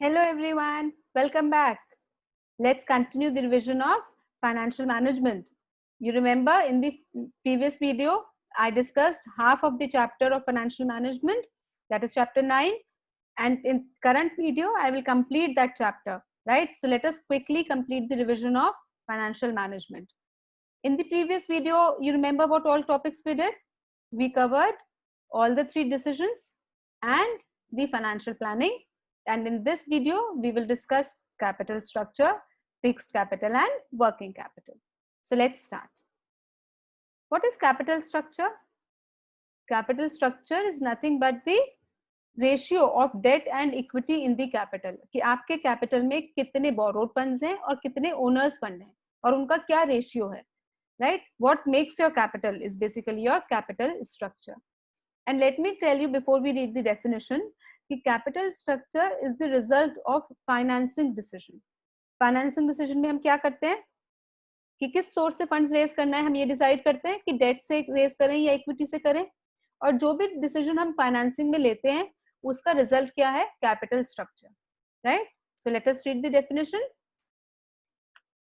Hello everyone, welcome back. Let's continue the revision of financial management. You remember in the previous video, I discussed half of the chapter of financial management, that is chapter 9, and in current video, I will complete that chapter, right? So let us quickly complete the revision of financial management. In the previous video, you remember what all topics we did? We covered all the 3 decisions and the financial planning. And in this video, we will discuss capital structure, fixed capital and working capital. So let's start. What is capital structure? Capital structure is nothing but the ratio of debt and equity in the capital, कि आपके capital में कितने borrowed funds हैं और कितने owner's fund हैं और उनका क्या रेशियो है, right? What makes your capital is basically your capital structure. And let me tell you before we read the definition कि capital structure is the result of financing decision. Financing decision में हम क्या करते हैं कि किस source से funds raise करना है, हम ये डिसाइड करते हैं कि डेट से रेज करें या इक्विटी से करें, और जो भी डिसीजन हम फाइनेंसिंग में लेते हैं उसका रिजल्ट क्या है? Capital structure, right? So let us read the definition.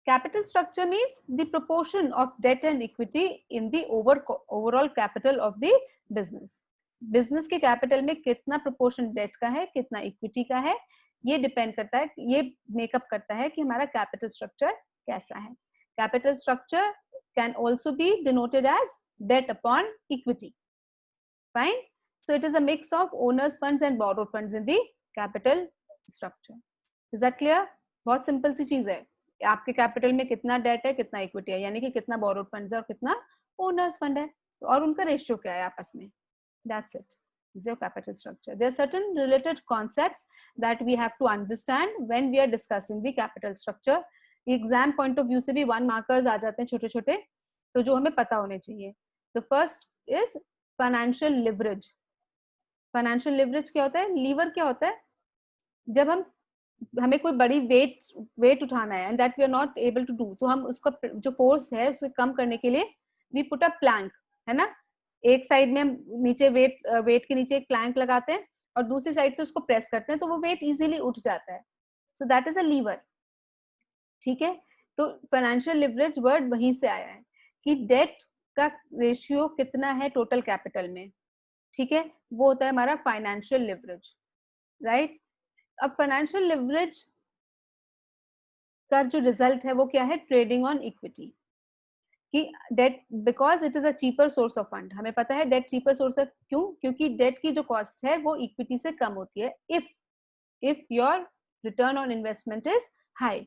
Capital structure means the proportion of debt and equity in the overall capital of the business. Business के कैपिटल में कितना प्रोपोर्शन डेट का है, कितना इक्विटी का है, ये डिपेंड करता है, ये मेकअप करता है कि हमारा कैपिटल स्ट्रक्चर कैसा है. Capital structure can also be denoted as debt upon equity. Fine. So it is a mix of owners funds and borrowed funds in the capital structure. Is that clear? बहुत simple सी चीज है. आपके capital में कितना date है, कितना equity है, यानी कि कितना बोरोड फंड्स है और कितना ओनर्स फंड है, और उनका रेशियो क्या है आपस में. That's it. This is your capital structure. There are certain related concepts that we have to understand when we are discussing the capital structure. Exam point of view से भी 1 markers आ जाते हैं छोटे छोटे, तो जो हमें पता होने चाहिए. तो first is financial leverage. Financial leverage क्या होता है? लीवर क्या होता है? जब हमें कोई बड़ी वेट उठाना है and that we are not able to do, तो हम उसका जो फोर्स है उसे कम करने के लिए वी पुट अ प्लैंक, है ना. एक साइड में हम नीचे वेट के नीचे एक प्लैंक लगाते हैं और दूसरी साइड से उसको प्रेस करते हैं, तो वो वेट इजीली उठ जाता है. So that is a lever. ठीक है. तो फाइनेंशियल लिवरेज वर्ड वहीं से आया है कि डेट का रेशियो कितना है टोटल कैपिटल में. ठीक है, वो होता है हमारा फाइनेंशियल लिवरेज, राइट. अब फाइनेंशियल लिवरेज का जो रिजल्ट है वो क्या है? Trading on equity. कि debt, because it is a cheaper source of fund. हमें पता है डेट चीपर सोर्स है. क्यों? क्योंकि डेट की जो कॉस्ट है वो इक्विटी से कम होती है if your return on investment is high.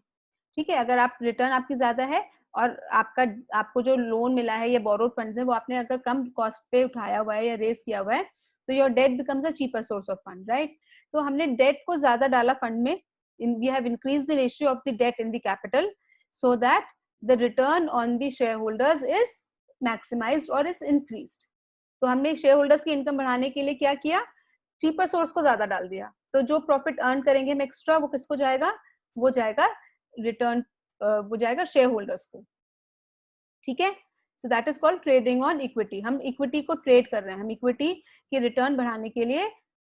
ठीक है, अगर आप रिटर्न आपकी ज्यादा है और आपको जो लोन मिला है या बोरोड फंड्स है वो आपने अगर कम कॉस्ट पे उठाया हुआ है या रेज किया हुआ है, तो your debt becomes a cheaper source of fund, right. तो हमने डेट को ज्यादा डाला फंड में, we have increase the ratio of the debt in the capital so that the return on the share holders is maximized और is increased. तो हमने share holders की इनकम बढ़ाने के लिए क्या किया? चीपर सोर्स को ज्यादा डाल दिया. तो जो प्रॉफिट अर्न करेंगे हम एक्स्ट्रा, वो किसको जाएगा? वो जाएगा रिटर्न, वो जाएगा शेयर होल्डर्स को. ठीक है. So that is called trading on equity. हम इक्विटी को ट्रेड कर रहे हैं, हम इक्विटी की रिटर्न बढ़ाने के लिए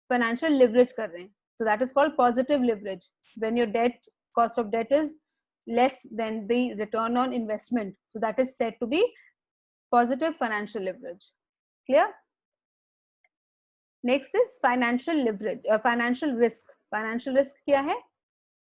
फाइनेंशियल लिवरेज कर रहे हैं. So that is called positive leverage when your debt cost of debt is less than the return on investment. So that is said to be positive financial leverage. Clear? Next is financial leverage, financial risk. Financial risk क्या है?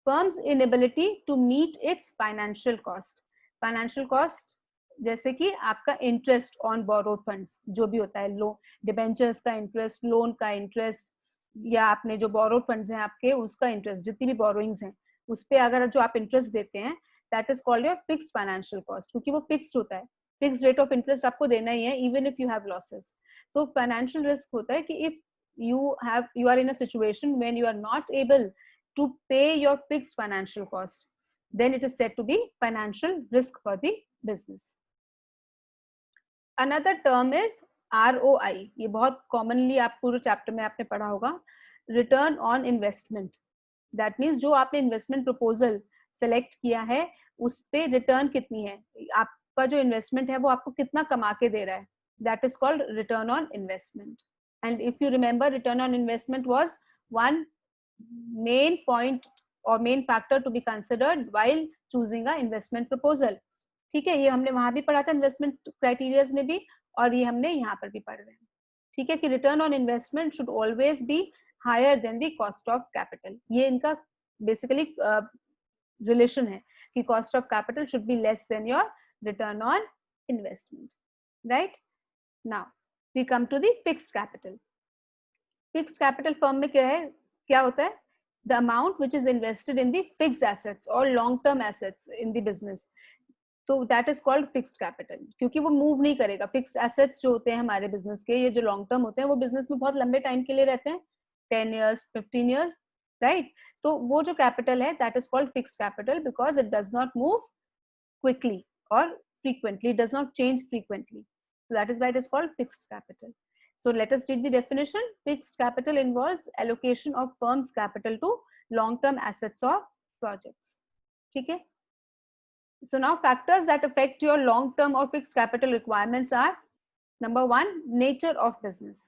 Firm's inability to meet its financial cost. Financial cost जैसे कि आपका interest on borrowed funds जो भी होता है, loan, debentures का इंटरेस्ट, लोन का इंटरेस्ट, या आपने जो बोरोड फंड्स हैं आपके उसका इंटरेस्ट, जितनी भी बोरोइंग्स हैं उस पे अगर जो आप इंटरेस्ट देते हैं, that is called your fixed financial cost, क्योंकि वो फिक्स्ड होता है. फिक्स्ड रेट ऑफ इंटरेस्ट आपको देना ही है even if you have losses. तो फाइनेंशियल रिस्क होता है कि if you are in a situation when you are not able to pay your fixed financial cost, then it is said to be financial risk for the business. Another term is ROI. ये बहुत commonly आप पूरे chapter में आपने पढ़ा होगा. Return on investment. That means जो आपने इन्वेस्टमेंट प्रपोजल सेलेक्ट किया है उस पे रिटर्न कितनी है, आपका जो इन्वेस्टमेंट है वो आपको कितना कमा के दे रहा है. That is called return on investment. And if you remember, return on investment was one main point or main factor to be considered while choosing a investment proposal. ठीक है, ये हमने वहां भी पढ़ा था इन्वेस्टमेंट क्राइटेरियाज में भी, और ये हमने यहाँ पर भी पढ़ रहे हैं. ठीक है, कि return on investment should always be higher than the cost of capital. ये इनका बेसिकली रिलेशन है कि cost of capital should be less than your return on investment. Right, now we come to the fixed capital. Fixed capital firm में क्या है, क्या होता है? The amount which is invested in the fixed assets और long term assets in the business. तो that is called fixed capital, क्योंकि वो मूव नहीं करेगा. फिक्स्ड एसेट्स जो होते हैं हमारे बिजनेस के, ये जो लॉन्ग टर्म होते हैं, वो बिजनेस में बहुत लंबे टाइम के लिए रहते हैं, 10 years 15 years, राइट. तो वो जो कैपिटल है that is called fixed capital because it does not move quickly और frequently, does not change frequently. So that is why it is called fixed capital. So let us read the definition. Fixed capital involves allocation of firm's capital to long-term assets or projects. ठीक है. So now factors that affect your long-term or fixed capital requirements are, number 1, nature of business.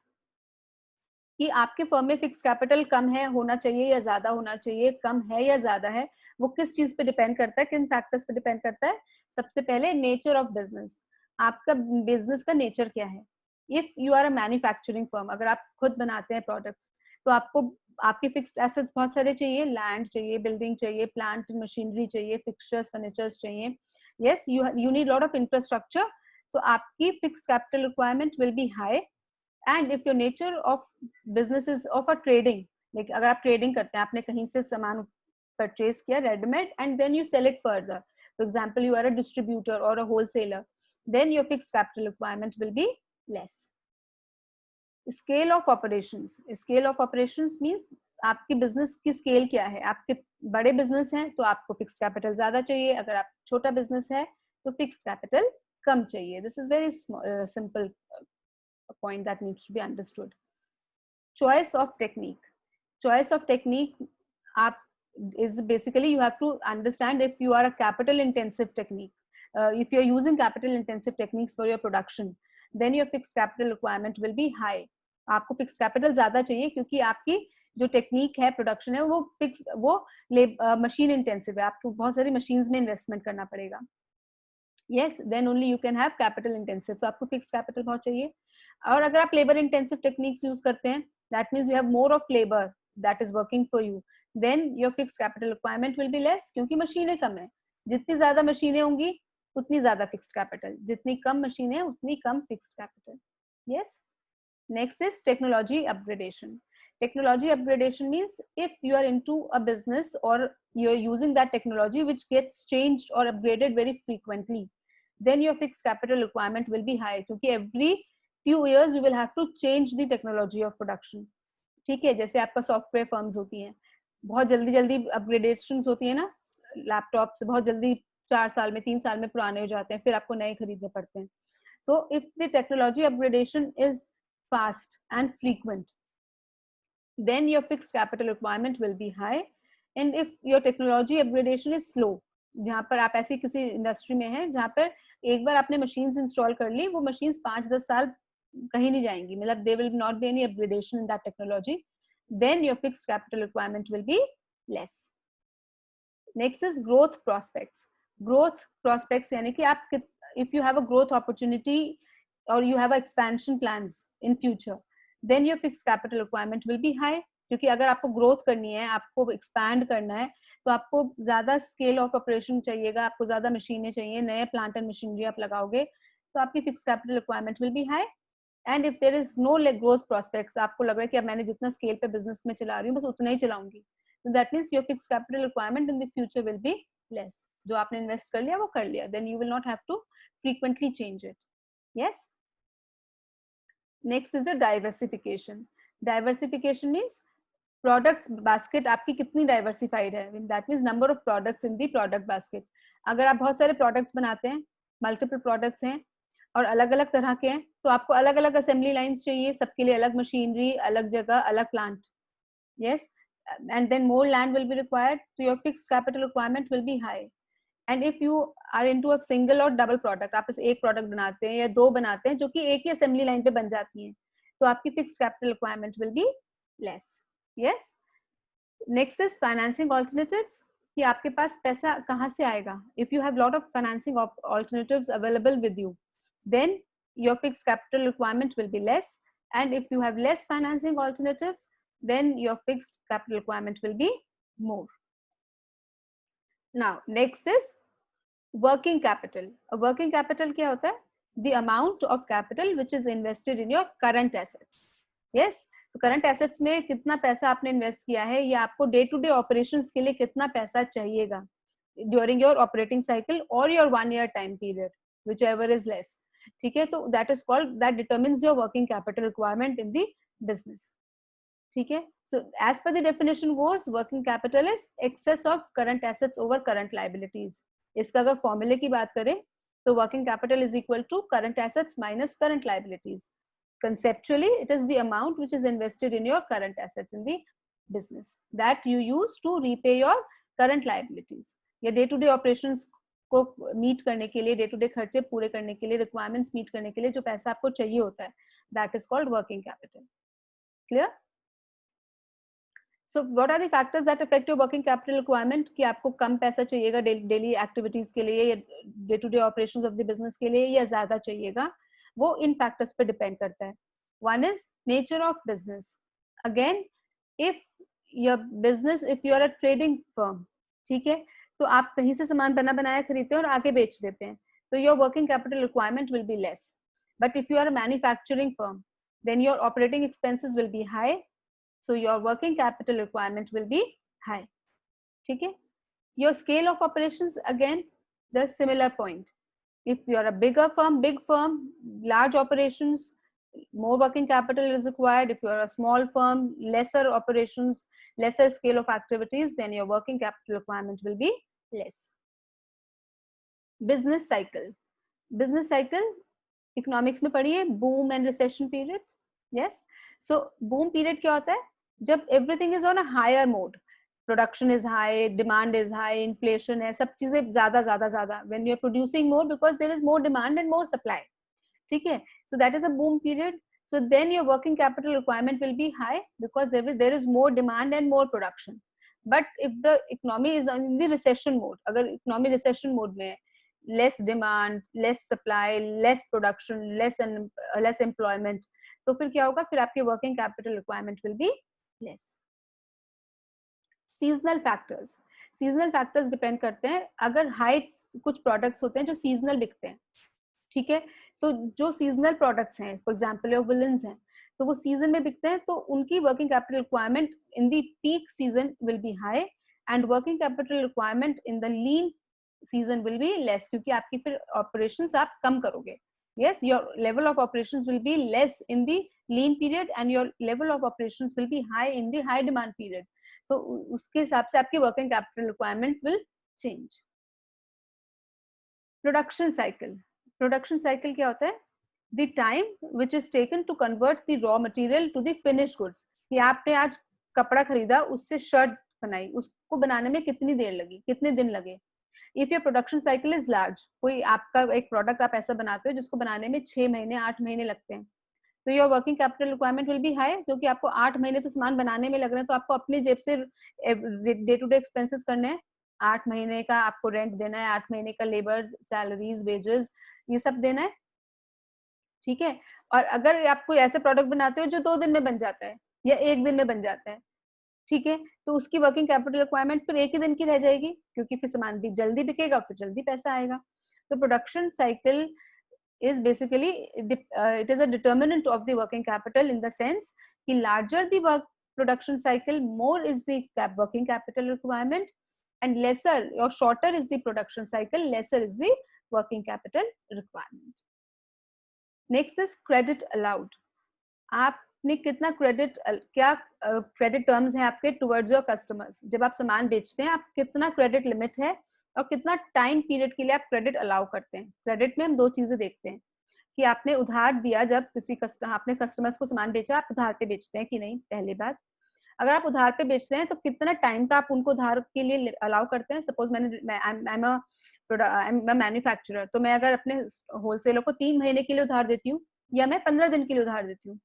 कि आपके firm में fix capital कम है, होना चाहिए या ज्यादा होना चाहिए, कम है या ज्यादा है, वो किस चीज पे डिपेंड करता है, किन फैक्टर्स पे डिपेंड करता है? सबसे पहले नेचर ऑफ बिजनेस. आपका बिजनेस का नेचर क्या है? If you are a manufacturing firm, अगर आप खुद बनाते हैं प्रोडक्ट्स, तो आपको आपके फिक्स्ड एसेट्स बहुत सारे चाहिए, लैंड चाहिए, बिल्डिंग चाहिए, प्लांट मशीनरी चाहिए, फिक्सचर्स फर्नीचर्स चाहिए. Yes, you need lot of infrastructure. तो आपकी fixed capital requirement will be high. And if your nature of business is of a trading, like अगर आप ट्रेडिंग करते हैं, आपने कहीं से सामान परचेज किया readymade and then you sell it further, for example you are a distributor or a wholesaler, then your fixed capital requirement will be less. Scale of operations. Scale of operations means आपकी business की scale क्या है. आपके बड़े business हैं तो आपको fix capital ज्यादा चाहिए, अगर आप छोटा बिजनेस है तो फिक्स कैपिटल कम चाहिए. This is very simple point that needs to be understood. Choice of technique. Choice of technique is basically you have to understand if you are a capital intensive technique. If you are using capital intensive techniques for your production, then your fixed capital requirement will be high. आपको fixed capital ज्यादा चाहिए क्योंकि आपकी जो technique है, production है, वो machine intensive है, आपको बहुत सारी मशीन्स में इन्वेस्टमेंट करना पड़ेगा. Yes, then only you can have capital intensive. तो आपको fixed capital बहुत चाहिए. और अगर आप लेबर इंटेंसिव टेक्निक्स यूज करते हैं, that means you have more of labour that is working for you, then your fixed capital requirement will be less, क्योंकि मशीनें कम है. जितनी ज्यादा मशीनें होंगी उतनी ज्यादा फिक्स्ड कैपिटल, जितनी कम मशीनें उतनी कम fixed capital. Yes. Next is technology upgradation. Technology upgradation means if you are into a business or you're using that technology which gets changed or upgraded very frequently, then your fixed capital requirement will be high, क्योंकि every few years you will have to change the technology of production. ठीक है, जैसे आपका software firms होती हैं, बहुत जल्दी जल्दी अपग्रेडेशंस होती है ना, लैपटॉप्स बहुत जल्दी 4 साल में 3 साल में पुराने हो जाते हैं, फिर आपको नए खरीदने पड़ते हैं. तो if the technology upgradation is fast and frequent, then your fixed capital requirement will be high. And if your technology upgradation is slow, जहाँ पर आप ऐसी किसी इंडस्ट्री में हैं जहाँ पर एक बार आपने मशीन्स इंस्टॉल कर ली, वो मशीन्स 5-10 साल कहीं नहीं जाएंगी, मतलब there will not be any upgradation in that technology, then your fixed capital requirement will be less. Next is growth prospects. Growth prospects यानी कि आप if you have a growth opportunity or you have expansion plans in future, then your fixed capital requirement will be high. क्योंकि अगर आपको growth करनी है, आपको expand करना है, तो आपको ज्यादा स्केल ऑफ ऑपरेशन चाहिएगा, आपको ज्यादा मशीनें चाहिए, नए प्लांट एंड मशीनरी आप लगाओगे, तो आपकी fixed capital requirement will be high. And if there is no growth prospects, आपको लग रहा है कि अब मैंने जितना स्केल पे बिजनेस में चला रही हूँ बस उतना ही चलाऊंगी, तो that means your fixed capital requirement in the future will be less. जो आपने इन्वेस्ट कर लिया वो कर लिया, then you will not have to frequently change it. Yes. Next is a diversification. Diversification means products basket आपकी कितनी diversified है, that means number of products in the product basket. अगर आप बहुत सारे प्रोडक्ट्स बनाते हैं, मल्टीपल प्रोडक्ट्स हैं और अलग अलग तरह के हैं, तो आपको अलग अलग असेंबली लाइंस चाहिए, सबके लिए अलग मशीनरी, अलग जगह, अलग plant. Yes. And then more land will be required, तो your fixed capital requirement will be high. And if you are into a single or double product, आप एक प्रोडक्ट बनाते हैं या 2 बनाते हैं जो कि एक ही असेंबली लाइन पे बन जाती हैं, तो आपकी fixed capital requirement will be less. Yes. Next is financing alternatives, कि आपके पास पैसा कहाँ से आएगा. If you have lot of financing alternatives available with you, then your fixed capital requirement will be less, and if you have less financing alternatives, then your fixed capital requirement will be more. Now next is working capital. A working capital क्या होता है? The amount of capital which is invested in your current assets. Yes, तो current assets में कितना पैसा आपने invest किया है, या आपको डे टू डे ऑपरेशंस के लिए कितना पैसा चाहिएगा ड्यूरिंग योर ऑपरेटिंग साइकिल और your 1 year time period, whichever is less. ठीक है, तो that is called, that determines your working capital requirement in the business. ठीक है, so as per the definition goes, working capital is excess of current assets over current liabilities. इसका अगर फॉर्मूले की बात करें तो working capital is equal to current assets minus current liabilities. Conceptually, it is the amount which is invested in your current assets in the business that you use to repay your current liabilities. या day to day operations को meet करने के लिए, day to day खर्चे पूरे करने के लिए, requirements meet करने के लिए जो पैसा आपको चाहिए होता है, that is called working capital. Clear? So what are the factors that affect your working capital requirement? कि आपको कम पैसा चाहिएगा daily activities के लिए, या day to day operations of the business के लिए, या ज्यादा चाहिएगा, वो इन फैक्टर्स पे डिपेंड करता है. One is nature of business. Again, if your business, if you are a trading firm, ठीक है, तो आप कहीं से सामान बना बनाया खरीदते हैं और आगे बेच देते हैं, तो your working capital requirement will be less. But if you are a manufacturing firm, then your operating expenses will be high, so your working capital requirement will be high. ठीक है, your scale of operations, again the similar point. If you are a big firm, large operations, more working capital is required. If you are a small firm, lesser operations, lesser scale of activities, then your working capital requirement will be less. Business cycle. Business cycle, economics में पढ़िए, boom and recession periods. Yes. So boom period क्या होता है? जब everything is on a higher mode. Production is high, demand is high, inflation है, सब चीजें ज्यादा. When you're producing more, because there is more demand and more supply. ठीक है, so that is a boom period. So then your working capital requirement will be high because there is more demand and more production. But if the economy is in the recession mode, अगर economy recession mode में है, less demand, less supply, less production, less employment, तो फिर क्या होगा? फिर आपके working capital requirement will be less. Seasonal factors depend करते हैं. अगर हाइट्स, कुछ प्रोडक्ट्स होते हैं जो सीजनल बिकते हैं, ठीक है, तो जो सीजनल प्रोडक्ट्स हैं, फॉर एग्जांपल योर वुलन्स हैं, तो वो सीजन में बिकते हैं, तो उनकी working capital requirement in the peak season will be high, and working capital requirement in the lean season will be less, क्योंकि आपकी फिर ऑपरेशंस आप कम करोगे. yes, your level of operations will be less in the lean period and your level of operations will be high in the high demand period. तो उसके हिसाब से आपकी working capital requirement will change. Production cycle क्या होता है? The time which is taken to convert the raw material to the finished goods. कि आपने आज कपड़ा खरीदा, उससे शर्ट बनाई, उसको बनाने में कितनी देर लगी, कितने दिन लगे. If your production cycle is large, कोई आपका एक प्रोडक्ट आप ऐसा बनाते हो जिसको बनाने में 6 महीने 8 महीने लगते हैं, तो your working capital requirement will be high, क्योंकि आपको 8 महीने तो सामान बनाने में लग रहे हैं, तो आपको अपने जेब से डे टू डे एक्सपेंसेस करने हैं. 8 महीने का आपको रेंट देना है, 8 महीने का लेबर सैलरीज वेजेस ये सब देना है. ठीक है, और अगर आप कोई ऐसे प्रोडक्ट बनाते हो जो 2 दिन में बन जाता है या 1 दिन में बन जाता है, ठीक है, तो उसकी वर्किंग कैपिटल रिक्वायरमेंट फिर 1 ही दिन की रह जाएगी, क्योंकि फिर सामान भी जल्दी बिकेगा, फिर जल्दी पैसा आएगा. तो production cycle is basically it is a determinant of the working capital in the sense कि larger the work production cycle, more is the working capital requirement, and lesser or shorter is the production cycle, lesser is the working capital requirement. Next is credit allowed. आपने कितना credit, क्या credit terms हैं आपके towards your customers. जब आप सामान बेचते हैं, आप कितना क्रेडिट लिमिट है और कितना टाइम पीरियड के लिए आप क्रेडिट अलाउ करते हैं. क्रेडिट में हम 2 चीजें देखते हैं कि आपने उधार दिया, जब आपने कस्टमर्स को सामान बेचा, आप उधार पे बेचते हैं कि नहीं. पहली बात, अगर आप उधार पे बेच रहे हैं तो कितना टाइम का आप उनको उधार के लिए अलाउ करते हैं. सपोज आई एम मैन्युफैक्चरर, तो मैं अगर अपने होलसेलर को 3 महीने के लिए उधार देती हूँ या मैं 15 दिन के लिए उधार देती हूँ.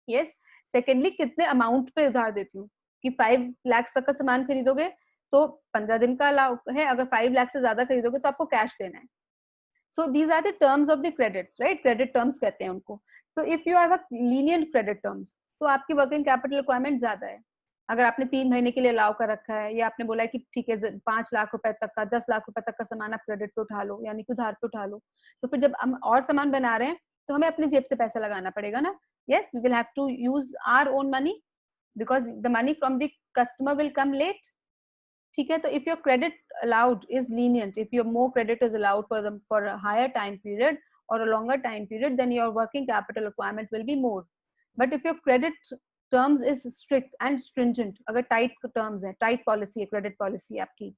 यस. सेकेंडली, कितने अमाउंट पे उधार देती हूँ. कि 5 लाख तक का सामान खरीदोगे तो 15 दिन का अलाउ है, अगर 5 लाख से ज्यादा खरीदोगे तो आपको कैश देना है. So these are the terms of the credit, right? Credit terms कहते हैं उनको. So if you have a lenient credit terms, तो आपकी वर्किंग कैपिटल रिक्वायरमेंट ज्यादा है. अगर आपने 3 महीने के लिए अलाउ कर रखा है, या आपने बोला है कि ठीक है 5 लाख रुपए तक का, 10 लाख रुपए तक का सामान आप क्रेडिट पे उठा लो, यानी कि उधार पे उठा लो, तो फिर जब हम और सामान बना रहे हैं तो हमें अपनी जेब से पैसा लगाना पड़ेगा ना. Yes, we will have to use our own money because the money from the customer will come late. ठीक है, तो if your credit allowed is lenient, if your more credit is allowed for a higher time period or a longer time period, then your working capital requirement will be more. But if your credit terms is strict and stringent, अगर tight terms है, tight policy है, credit policy आपकी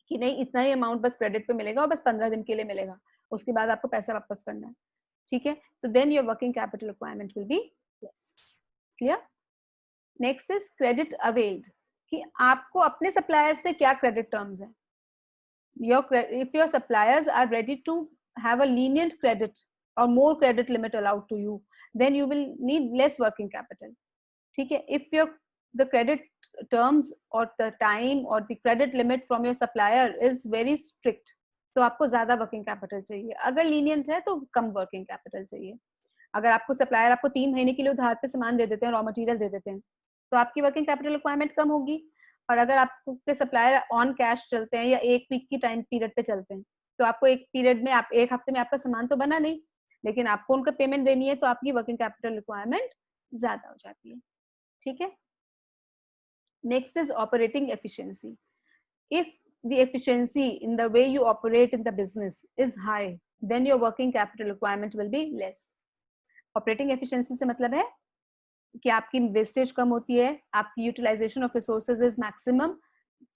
कि नहीं इतना ही amount बस credit पे मिलेगा और बस 15 दिन के लिए मिलेगा, उसके बाद आपको पैसा वापस करना है, ठीक है, तो then your working capital requirement will be less. Clear? Next is credit availed, कि आपको अपने सप्लायर से क्या क्रेडिट टर्म्स है. If your suppliers are ready to have a lenient credit or more credit limit allowed to you, then you will need less working capital. ठीक है, if the credit terms or the time or the credit limit from your supplier is very strict, तो आपको ज्यादा working capital चाहिए. अगर lenient है तो कम working capital चाहिए. अगर आपको सप्लायर आपको 3 महीने के लिए उधार पे सामान दे देते हैं, रॉ मटेरियल दे देते हैं, तो आपकी वर्किंग कैपिटल रिक्वायरमेंट कम होगी. और अगर आपके सप्लायर ऑन कैश चलते हैं या 1 वीक की टाइम पीरियड पे चलते हैं, तो आपको एक पीरियड में आप 1 हफ्ते में आपका सामान तो बना नहीं, लेकिन आपको उनका पेमेंट देनी है, तो आपकी वर्किंग कैपिटल रिक्वायरमेंट ज्यादा हो जाती है. ठीक है. Next is operating efficiency. If the efficiency in the way you operate in the business is high, then your working capital requirement will be less. Operating efficiency से मतलब है कि आपकी वेस्टेज कम होती है, आपकी utilization of resources is maximum.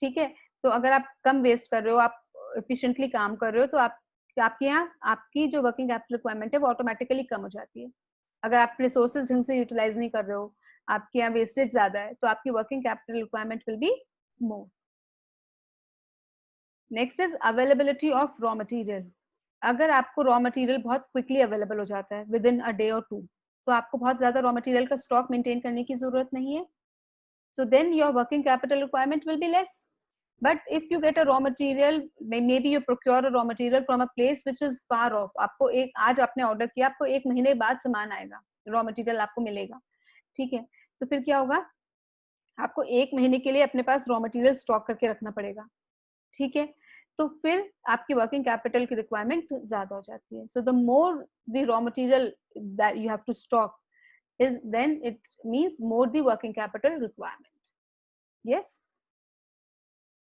ठीक है, तो अगर आप कम वेस्ट कर रहे हो, आप एफिशिएंटली काम कर रहे हो, तो आपके यहाँ आपकी जो वर्किंग कैपिटल रिक्वायरमेंट है वो ऑटोमेटिकली कम हो जाती है. अगर आप रिसोर्सेज ढंग से यूटिलाइज नहीं कर रहे हो, आपके यहाँ वेस्टेज ज्यादा है, तो आपकी working capital requirement will be more. Next is availability of raw material. अगर आपको रॉ मटेरियल बहुत क्विकली अवेलेबल हो जाता है विद इन अ डे और 2, तो आपको बहुत ज्यादा रॉ मटेरियल का स्टॉक मेंटेन करने की जरूरत नहीं है, तो then your working capital requirement will be less. But if you get a raw material, maybe you procure a raw material from a place which is far off, आपको आज आपने order किया, आपको 1 महीने बाद सामान आएगा, रॉ मटेरियल आपको मिलेगा. ठीक है, तो फिर क्या होगा, आपको 1 महीने के लिए अपने पास रॉ मटेरियल स्टॉक करके रखना पड़ेगा. ठीक है, तो फिर आपकी वर्किंग कैपिटल की रिक्वायरमेंट ज्यादा हो जाती है. So the more the raw material that you have to stock is then it means more the working capital requirement. Yes.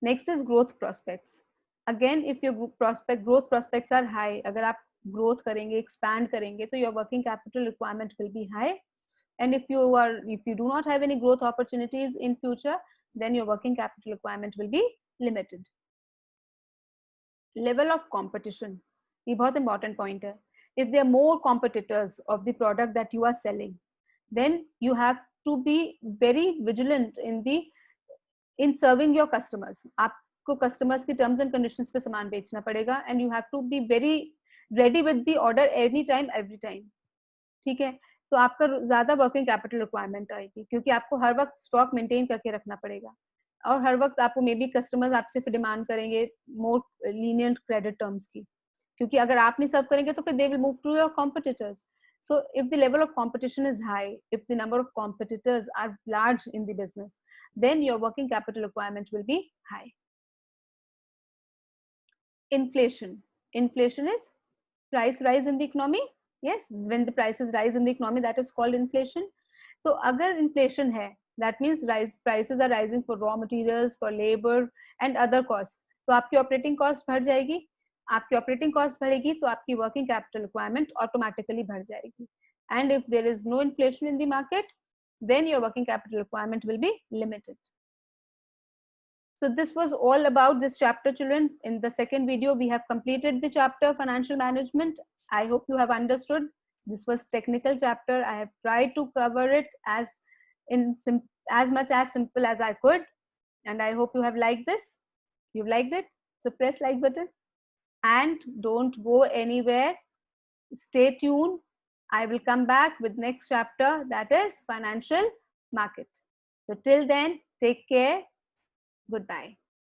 Next is growth prospects. Again, if your growth prospects are high, अगर आप growth करेंगे, expand करेंगे, तो your working capital requirement will be high. And if you do not have any growth opportunities in future, then your working capital requirement will be limited. Level of competition, ये बहुत important point है. If there are more competitors of the product that you are selling, then you have to be very vigilant in serving your customers. आपको customers की terms and conditions पे सामान बेचना पड़ेगा, and you have to be very ready with the order any time every time. ठीक है, तो आपका ज्यादा वर्किंग कैपिटल रिक्वायरमेंट आएगी, क्योंकि आपको हर वक्त स्टॉक मेंटेन करके रखना पड़ेगा, और हर वक्त आपको मे बी कस्टमर्स आपसे डिमांड करेंगे मोर लीनियंट क्रेडिट टर्म्स की, क्योंकि अगर आप नहीं सर्व करेंगे तो फिर they will move to your competitors. So if the level of competition is high, if the number of competitors are large in the business, then your working capital requirement will be high. Inflation. Inflation is price rise in the economy. Yes, when the prices rise in the economy, that is called inflation. So agar inflation hai, that means prices are rising for raw materials, for labor and other costs. तो आपकी operating cost बढ़ जाएगी, आपकी operating cost बढ़ेगी, तो आपकी working capital requirement automatically बढ़ जाएगी. And if there is no inflation in the market, then your working capital requirement will be limited. So this was all about this chapter, children. In the second video, we have completed the chapter financial management. I hope you have understood. This was technical chapter. I have tried to cover it as much as simple as I could, and I hope you have liked this. You've liked it, so press like button. And don't go anywhere. Stay tuned. I will come back with next chapter, that is financial market. So till then, take care. Goodbye.